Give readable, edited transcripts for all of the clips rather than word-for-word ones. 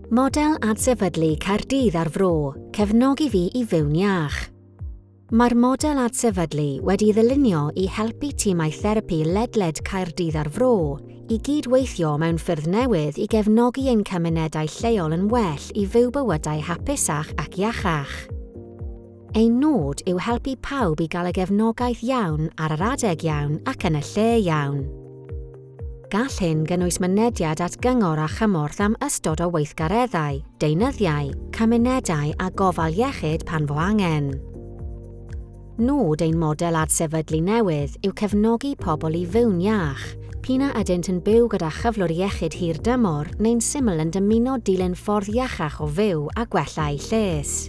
Model Adsefydlu Caerdydd ar Fro, cefnogi fi i fyw'n iach. Mae'r model Adsefydlu wedi ddylunio i helpu timau therapi ledled Caerdydd ar Fro i gydweithio mewn ffyrdd newydd i gefnogi ein cymunedau lleol yn well i fyw bywydau hapusach ac iachach. Ein nod yw helpu pawb i gael y gefnogaeth iawn ar yr adeg iawn ac yn y lle iawn. Gall hyn gynnwys mynediad at gyngor a chymorth am ystod o weithgareddau, deunyddiau, cymunedau a gofal iechyd pan fo angen. Nod ein model adsefydlu newydd yw cefnogi pobl i fyw'n iach, p'na ydynt yn byw gyda chyflwr iechyd hir dymor neu'n syml yn dymuno dilyn ffordd iachach o fyw a gwella eu lles.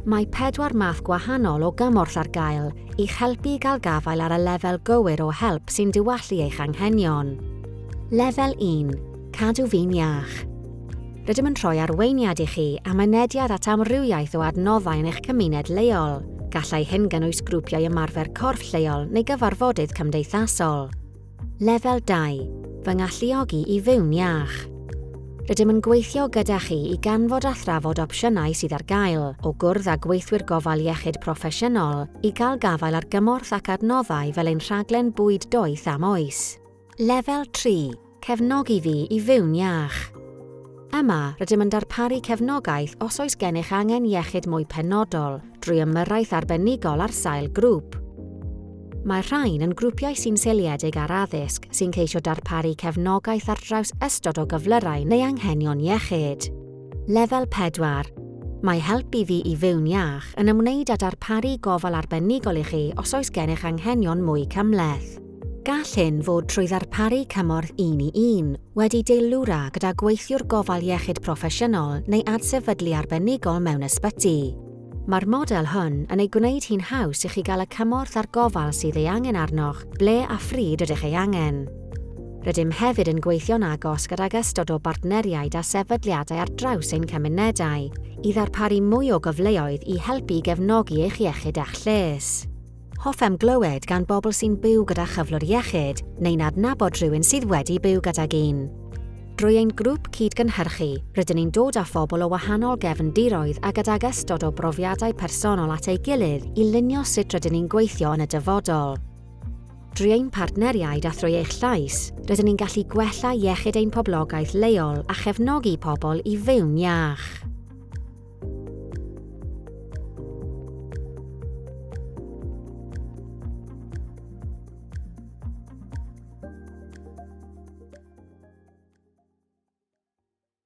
Mae 4 math gwahanol o gymorth ar gael i'ch helpu i gael gafael ar y lefel gywir o help sy'n diwallu eich anghenion. Lefel 1. Cadw fi'n iach. Rydym yn rhoi arweiniad i chi am mynediad at amrywiaeth o adnoddau yn eich cymuned leol. Gallai hyn gynnwys grwpiau ymarfer corff leol neu gyfarfodydd cymdeithasol. Lefel 2. Fy ngalluogi i fyw'n iach. Rydym yn gweithio gyda chi i ganfod a thrafod opsiynau sydd ar gael, o gwrdd â gweithwyr gofal iechyd proffesiynol i gael gafael ar gymorth ac adnoddau fel ein rhaglen bwyd doeth am oes. Lefel 3. Cefnogi fi i fyw'n iach. Yma, rydym yn darparu cefnogaeth os oes gennych angen iechyd mwy penodol drwy ymyrraeth arbenigol ar sail grŵp. Mae rhain yn grwpiau sy'n seiliedig ar addysg sy'n ceisio darparu cefnogaeth ar draws ystod o gyflyrau neu anghenion iechyd. Lefel 4. Mae helpu fi i fyw'n iach yn ymwneud â darparu gofal arbenigol i chi os oes gennych anghenion mwy cymhleth. Gall hyn fod trwy ddarparu cymorth 1 i 1 wedi deilwra gyda gweithiwr gofal iechyd proffesiynol neu adsefydlu arbenigol mewn ysbyty. Mae'r model hwn yn ei gwneud hi'n haws i chi gael y cymorth ar gofal sydd ei angen arnoch, ble a phryd ydych ei angen. Rydym hefyd yn gweithio'n agos gydag ystod o bartneriaid a sefydliadau ar draws ein cymunedau i ddarparu mwy o gyfleoedd i helpu gefnogi eich iechyd a'ch lles. Hoffem glywed gan bobl sy'n byw gyda chyflwr iechyd neu'n adnabod rhywun sydd wedi byw gydag un. Drwy ein grŵp cydgynhyrchu, rydyn ni'n dod â phobl o wahanol gefndiroedd a gydag ystod o brofiadau personol at ei gilydd i lunio sut rydyn ni'n gweithio yn y dyfodol. Drwy ein partneriaid a thrwy eich llais, rydyn ni'n gallu gwella iechyd ein poblogaeth leol a chefnogi pobl i fyw'n iach.